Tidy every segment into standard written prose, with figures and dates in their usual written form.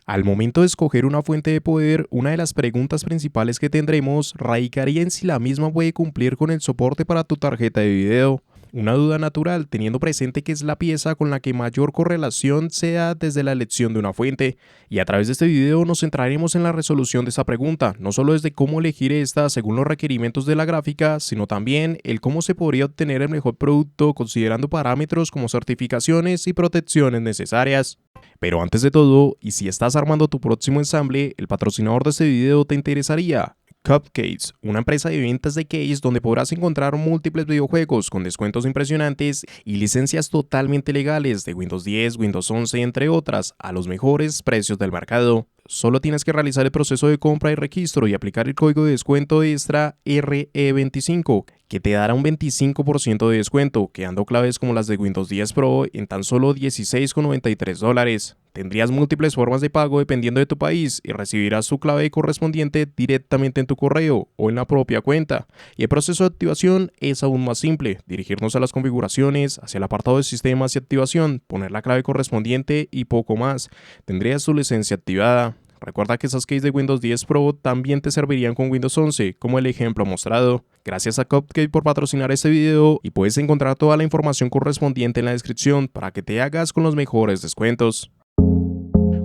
Al momento de escoger una fuente de poder, una de las preguntas principales que tendremos radicaría en si la misma puede cumplir con el soporte para tu tarjeta de video. Una duda natural, teniendo presente que es la pieza con la que mayor correlación se da desde la elección de una fuente. Y a través de este video nos centraremos en la resolución de esta pregunta, no solo desde cómo elegir esta según los requerimientos de la gráfica, sino también el cómo se podría obtener el mejor producto considerando parámetros como certificaciones y protecciones necesarias. Pero antes de todo, y si estás armando tu próximo ensamble, el patrocinador de este video te interesaría. Cupcase, una empresa de ventas de case donde podrás encontrar múltiples videojuegos con descuentos impresionantes y licencias totalmente legales de Windows 10, Windows 11, entre otras, a los mejores precios del mercado. Solo tienes que realizar el proceso de compra y registro y aplicar el código de descuento extra RE25, que te dará un 25% de descuento, quedando claves como las de Windows 10 Pro en tan solo $16,93. Tendrías múltiples formas de pago dependiendo de tu país y recibirás tu clave correspondiente directamente en tu correo o en la propia cuenta. Y el proceso de activación es aún más simple: dirigirnos a las configuraciones, hacia el apartado de sistemas y activación, poner la clave correspondiente y poco más. Tendrías tu licencia activada. Recuerda que esas keys de Windows 10 Pro también te servirían con Windows 11, como el ejemplo mostrado. Gracias a Cupcake por patrocinar este video y puedes encontrar toda la información correspondiente en la descripción para que te hagas con los mejores descuentos.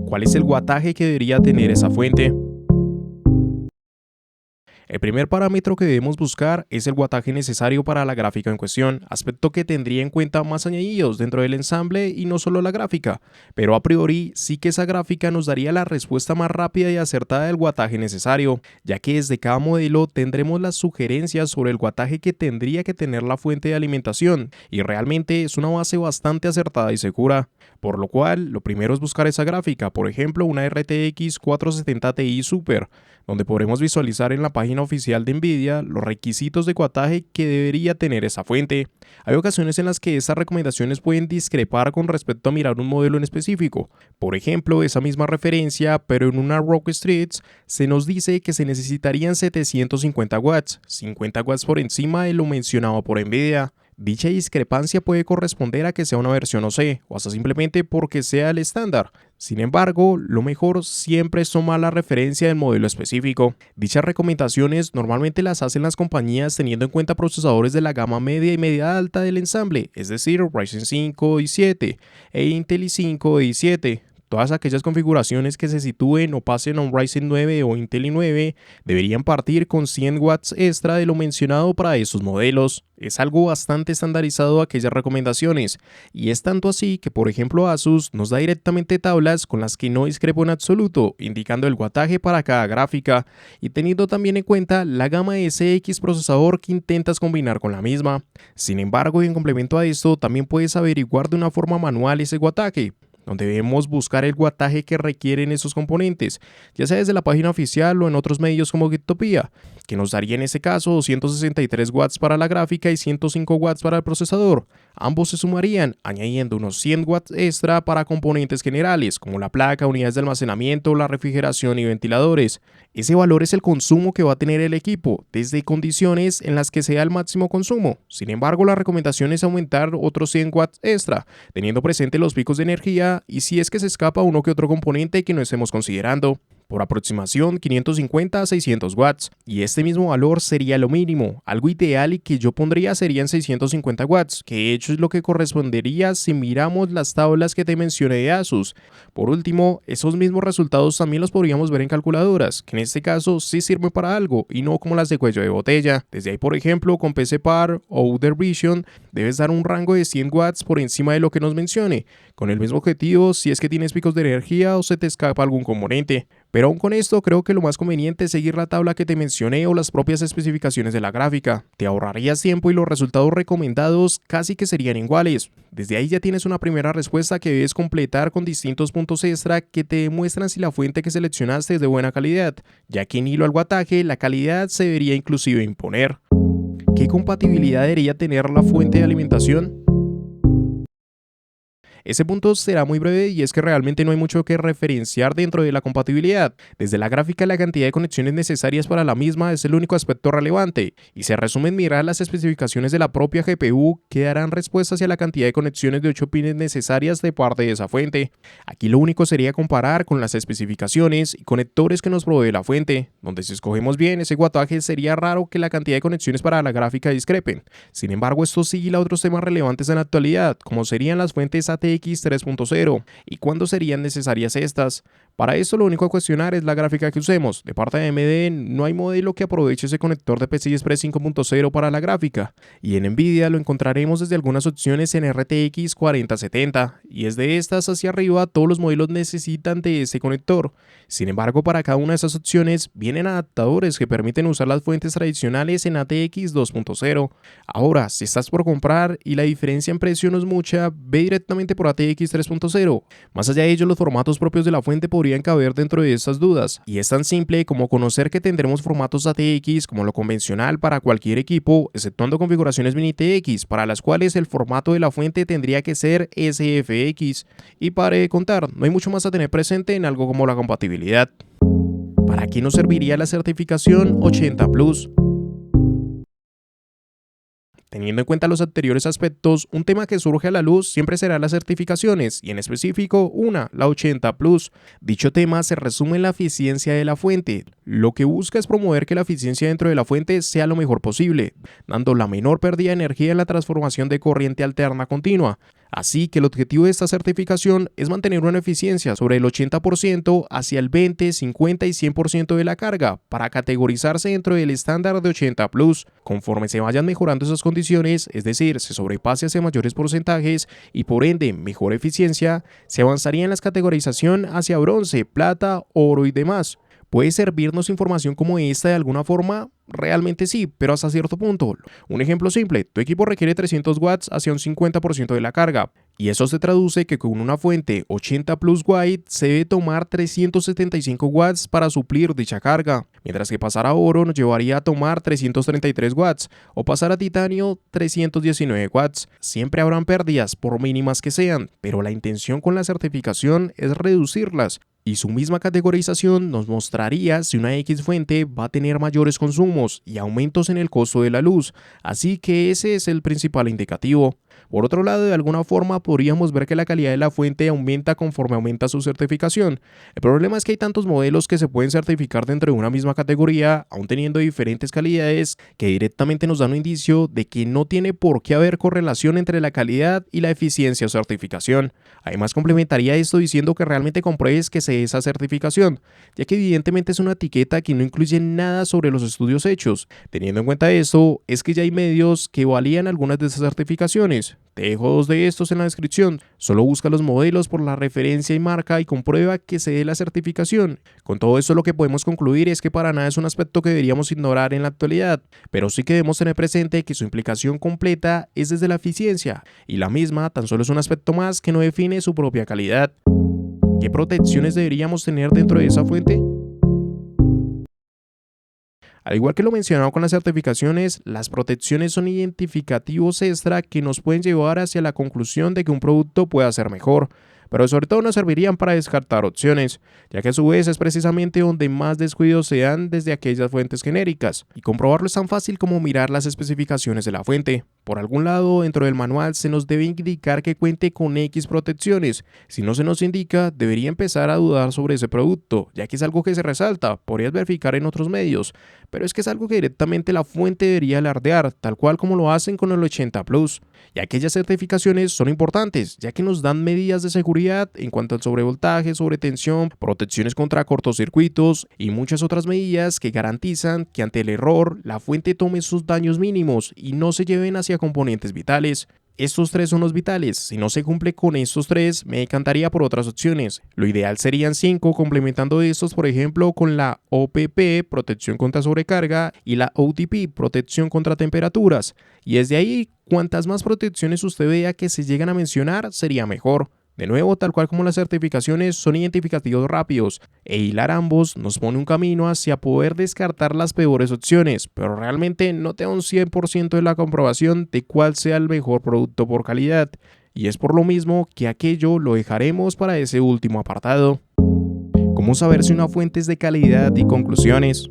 ¿Cuál es el wattaje que debería tener esa fuente? El primer parámetro que debemos buscar es el wattaje necesario para la gráfica en cuestión, aspecto que tendría en cuenta más añadidos dentro del ensamble y no solo la gráfica, pero a priori sí que esa gráfica nos daría la respuesta más rápida y acertada del wattaje necesario, ya que desde cada modelo tendremos las sugerencias sobre el wattaje que tendría que tener la fuente de alimentación, y realmente es una base bastante acertada y segura. Por lo cual, lo primero es buscar esa gráfica, por ejemplo una RTX 470 Ti Super, donde podremos visualizar en la página oficial de Nvidia los requisitos de wattaje que debería tener esa fuente. Hay ocasiones en las que estas recomendaciones pueden discrepar con respecto a mirar un modelo en específico. Por ejemplo, esa misma referencia, pero en una Rock Streets, se nos dice que se necesitarían 750 watts, 50 watts por encima de lo mencionado por Nvidia. Dicha discrepancia puede corresponder a que sea una versión OC o hasta simplemente porque sea el estándar. Sin embargo, lo mejor siempre es tomar la referencia del modelo específico. Dichas recomendaciones normalmente las hacen las compañías teniendo en cuenta procesadores de la gama media y media alta del ensamble, es decir, Ryzen 5 y 7 e Intel i5 y 7. Todas aquellas configuraciones que se sitúen o pasen a un Ryzen 9 o Intel i9 deberían partir con 100 watts extra de lo mencionado para esos modelos. Es algo bastante estandarizado aquellas recomendaciones, y es tanto así que por ejemplo Asus nos da directamente tablas con las que no discrepo en absoluto, indicando el wattaje para cada gráfica y teniendo también en cuenta la gama de SX procesador que intentas combinar con la misma. Sin embargo, y en complemento a esto, también puedes averiguar de una forma manual ese wattaje, donde debemos buscar el wattaje que requieren esos componentes, ya sea desde la página oficial o en otros medios como Geektopia, que nos daría en este caso 263 watts para la gráfica y 105 watts para el procesador. Ambos se sumarían, añadiendo unos 100 watts extra para componentes generales, como la placa, unidades de almacenamiento, la refrigeración y ventiladores. Ese valor es el consumo que va a tener el equipo, desde condiciones en las que sea el máximo consumo. Sin embargo, la recomendación es aumentar otros 100 watts extra, teniendo presente los picos de energía y si es que se escapa uno que otro componente que no estemos considerando. Por aproximación 550 a 600 watts, y este mismo valor sería lo mínimo. Algo ideal y que yo pondría serían 650 watts, que de hecho es lo que correspondería si miramos las tablas que te mencioné de Asus. Por último, esos mismos resultados también los podríamos ver en calculadoras, que en este caso sí sirven para algo y no como las de cuello de botella. Desde ahí, por ejemplo, con PCPAR o Outer Vision debes dar un rango de 100 watts por encima de lo que nos mencione, con el mismo objetivo si es que tienes picos de energía o se te escapa algún componente. Pero aún con esto creo que lo más conveniente es seguir la tabla que te mencioné o las propias especificaciones de la gráfica. Te ahorrarías tiempo y los resultados recomendados casi que serían iguales. Desde ahí ya tienes una primera respuesta que debes completar con distintos puntos extra que te demuestran si la fuente que seleccionaste es de buena calidad, ya que en hilo al wattaje la calidad se debería inclusive imponer. ¿Qué compatibilidad debería tener la fuente de alimentación? Ese punto será muy breve y es que realmente no hay mucho que referenciar dentro de la compatibilidad. Desde la gráfica, la cantidad de conexiones necesarias para la misma es el único aspecto relevante y se resume en mirar las especificaciones de la propia GPU que darán respuesta hacia la cantidad de conexiones de 8 pines necesarias de parte de esa fuente. Aquí lo único sería comparar con las especificaciones y conectores que nos provee la fuente, donde si escogemos bien ese guataje sería raro que la cantidad de conexiones para la gráfica discrepen. Sin embargo, esto sigue a otros temas relevantes en la actualidad, como serían las fuentes ATX 3.0 y cuándo serían necesarias estas. Para esto lo único a cuestionar es la gráfica que usemos. De parte de AMD no hay modelo que aproveche ese conector de PCI Express 5.0 para la gráfica, y en Nvidia lo encontraremos desde algunas opciones en RTX 4070, y es de estas hacia arriba todos los modelos necesitan de ese conector. Sin embargo, para cada una de esas opciones vienen adaptadores que permiten usar las fuentes tradicionales en ATX 2.0. Ahora, si estás por comprar y la diferencia en precio no es mucha, ve directamente por ATX 3.0. Más allá de ello, los formatos propios de la fuente podrían caber dentro de estas dudas, y es tan simple como conocer que tendremos formatos ATX como lo convencional para cualquier equipo, exceptuando configuraciones mini TX, para las cuales el formato de la fuente tendría que ser SFX. Y para de contar, no hay mucho más a tener presente en algo como la compatibilidad. ¿Para qué nos serviría la certificación 80 Plus? Teniendo en cuenta los anteriores aspectos, un tema que surge a la luz siempre será las certificaciones, y en específico la 80 Plus. Dicho tema se resume en la eficiencia de la fuente. Lo que busca es promover que la eficiencia dentro de la fuente sea lo mejor posible, dando la menor pérdida de energía en la transformación de corriente alterna continua. Así que el objetivo de esta certificación es mantener una eficiencia sobre el 80% hacia el 20, 50 y 100% de la carga para categorizarse dentro del estándar de 80 Plus. Conforme se vayan mejorando esas condiciones, es decir, se sobrepase hacia mayores porcentajes y por ende mejor eficiencia, se avanzaría en la categorización hacia bronce, plata, oro y demás. ¿Puede servirnos información como esta de alguna forma? Realmente sí, pero hasta cierto punto. Un ejemplo simple, tu equipo requiere 300 watts hacia un 50% de la carga, y eso se traduce que con una fuente 80 Plus White se debe tomar 375 watts para suplir dicha carga, mientras que pasar a oro nos llevaría a tomar 333 watts, o pasar a titanio 319 watts. Siempre habrán pérdidas, por mínimas que sean, pero la intención con la certificación es reducirlas. Y su misma categorización nos mostraría si una X fuente va a tener mayores consumos y aumentos en el costo de la luz, así que ese es el principal indicativo. Por otro lado, de alguna forma podríamos ver que la calidad de la fuente aumenta conforme aumenta su certificación. El problema es que hay tantos modelos que se pueden certificar dentro de una misma categoría, aun teniendo diferentes calidades, que directamente nos dan un indicio de que no tiene por qué haber correlación entre la calidad y la eficiencia o certificación. Además, complementaría esto diciendo que realmente compruebes que se dé esa certificación, ya que evidentemente es una etiqueta que no incluye nada sobre los estudios hechos. Teniendo en cuenta esto, es que ya hay medios que valían algunas de esas certificaciones. Te dejo dos de estos en la descripción. Solo busca los modelos por la referencia y marca y comprueba que se dé la certificación. Con todo esto lo que podemos concluir es que para nada es un aspecto que deberíamos ignorar en la actualidad, pero sí que debemos tener presente que su implicación completa es desde la eficiencia, y la misma tan solo es un aspecto más que no define su propia calidad. ¿Qué protecciones deberíamos tener dentro de esa fuente? Al igual que lo mencionado con las certificaciones, las protecciones son identificativos extra que nos pueden llevar hacia la conclusión de que un producto pueda ser mejor, pero sobre todo nos servirían para descartar opciones, ya que a su vez es precisamente donde más descuidos se dan desde aquellas fuentes genéricas, y comprobarlo es tan fácil como mirar las especificaciones de la fuente. Por algún lado, dentro del manual se nos debe indicar que cuente con X protecciones. Si no se nos indica, debería empezar a dudar sobre ese producto, ya que es algo que se resalta, podrías verificar en otros medios, pero es que es algo que directamente la fuente debería alardear, tal cual como lo hacen con el 80 Plus. Y aquellas certificaciones son importantes, ya que nos dan medidas de seguridad en cuanto al sobrevoltaje, sobretensión, protecciones contra cortocircuitos y muchas otras medidas que garantizan que ante el error la fuente tome sus daños mínimos y no se lleven hacia componentes vitales. Estos tres son los vitales. Si no se cumple con estos tres, me decantaría por otras opciones. Lo ideal serían 5, complementando estos, por ejemplo, con la OPP, protección contra sobrecarga, y la OTP, protección contra temperaturas. Y desde ahí, cuantas más protecciones usted vea que se llegan a mencionar, sería mejor. De nuevo, tal cual como las certificaciones son identificativos rápidos, e hilar ambos nos pone un camino hacia poder descartar las peores opciones, pero realmente no te da un 100% de la comprobación de cuál sea el mejor producto por calidad. y es por lo mismo que aquello lo dejaremos para ese último apartado. ¿Cómo saber si una fuente es de calidad y conclusiones?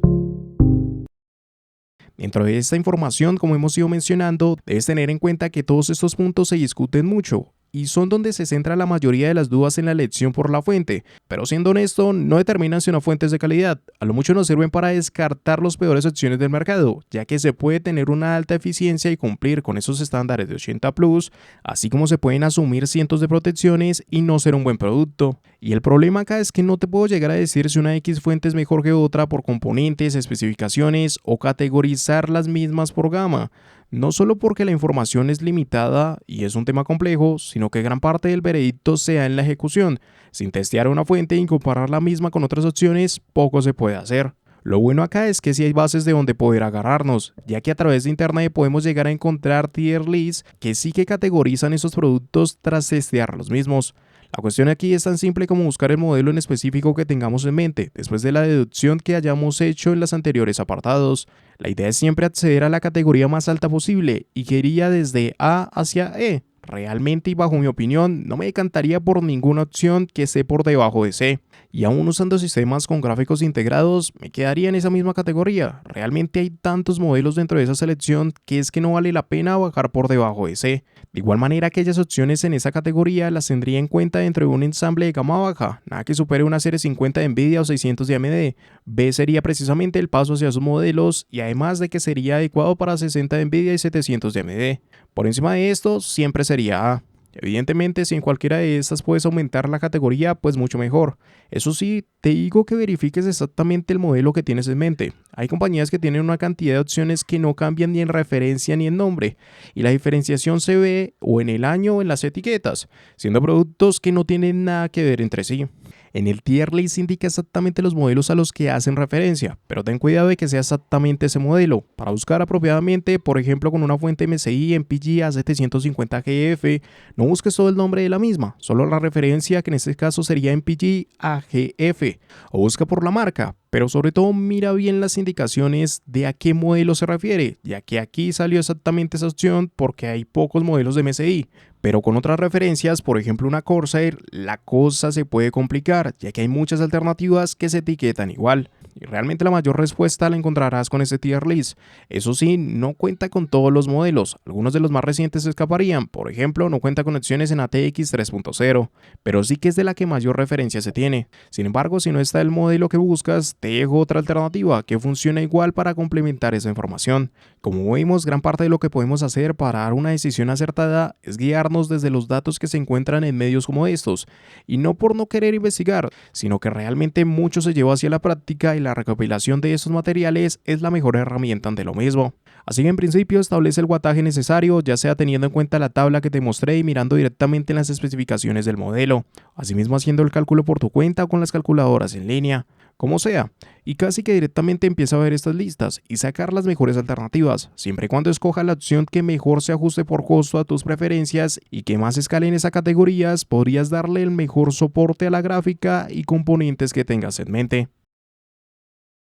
Dentro de esta información, como hemos ido mencionando, debes tener en cuenta que todos estos puntos se discuten mucho y son donde se centra la mayoría de las dudas en la elección por la fuente, pero siendo honesto, no determinan si una fuente es de calidad, a lo mucho nos sirven para descartar las peores opciones del mercado, ya que se puede tener una alta eficiencia y cumplir con esos estándares de 80 plus, así como se pueden asumir cientos de protecciones y no ser un buen producto. Y el problema acá es que no te puedo llegar a decir si una X fuente es mejor que otra por componentes, especificaciones o categorizar las mismas por gama. No solo porque la información es limitada y es un tema complejo, sino que gran parte del veredicto sea en la ejecución. Sin testear una fuente y comparar la misma con otras opciones, poco se puede hacer. Lo bueno acá es que sí hay bases de donde poder agarrarnos, ya que a través de internet podemos llegar a encontrar tier lists que sí que categorizan esos productos tras testear los mismos. La cuestión aquí es tan simple como buscar el modelo en específico que tengamos en mente, después de la deducción que hayamos hecho en los anteriores apartados. La idea es siempre acceder a la categoría más alta posible y que iría desde A hacia E. Realmente y bajo mi opinión, no me decantaría por ninguna opción que esté por debajo de C. Y aún usando sistemas con gráficos integrados, me quedaría en esa misma categoría. Realmente hay tantos modelos dentro de esa selección que es que no vale la pena bajar por debajo de C. De igual manera, aquellas opciones en esa categoría las tendría en cuenta dentro de un ensamble de gama baja, nada que supere una serie 50 de Nvidia o 600 de AMD. B sería precisamente el paso hacia esos modelos y además de que sería adecuado para 60 de Nvidia y 700 de AMD. Por encima de esto, siempre sería A. Evidentemente, si en cualquiera de estas puedes aumentar la categoría, pues mucho mejor. Eso sí, te digo que verifiques exactamente el modelo que tienes en mente. Hay compañías que tienen una cantidad de opciones que no cambian ni en referencia ni en nombre, y la diferenciación se ve o en el año o en las etiquetas, siendo productos que no tienen nada que ver entre sí. En el tier list indica exactamente los modelos a los que hacen referencia, pero ten cuidado de que sea exactamente ese modelo. Para buscar apropiadamente, por ejemplo con una fuente MSI MPG A750GF, no busques todo el nombre de la misma, solo la referencia que en este caso sería MPG AGF, o busca por la marca, pero sobre todo mira bien las indicaciones de a qué modelo se refiere, ya que aquí salió exactamente esa opción porque hay pocos modelos de MSI. Pero con otras referencias, por ejemplo una Corsair, la cosa se puede complicar, ya que hay muchas alternativas que se etiquetan igual. Y realmente la mayor respuesta la encontrarás con este tier list. Eso sí, no cuenta con todos los modelos, algunos de los más recientes se escaparían, por ejemplo, no cuenta con opciones en ATX 3.0, pero sí que es de la que mayor referencia se tiene. Sin embargo, si no está el modelo que buscas, te dejo otra alternativa que funciona igual para complementar esa información. Como vemos, gran parte de lo que podemos hacer para dar una decisión acertada es guiarnos desde los datos que se encuentran en medios como estos, y no por no querer investigar, sino que realmente mucho se lleva hacia la práctica y la recopilación de estos materiales es la mejor herramienta ante lo mismo. Así que en principio establece el wattaje necesario, ya sea teniendo en cuenta la tabla que te mostré y mirando directamente en las especificaciones del modelo, asimismo haciendo el cálculo por tu cuenta o con las calculadoras en línea. Como sea, y casi que directamente empieza a ver estas listas y sacar las mejores alternativas, siempre y cuando escoja la opción que mejor se ajuste por costo a tus preferencias y que más escale en esas categorías, podrías darle el mejor soporte a la gráfica y componentes que tengas en mente.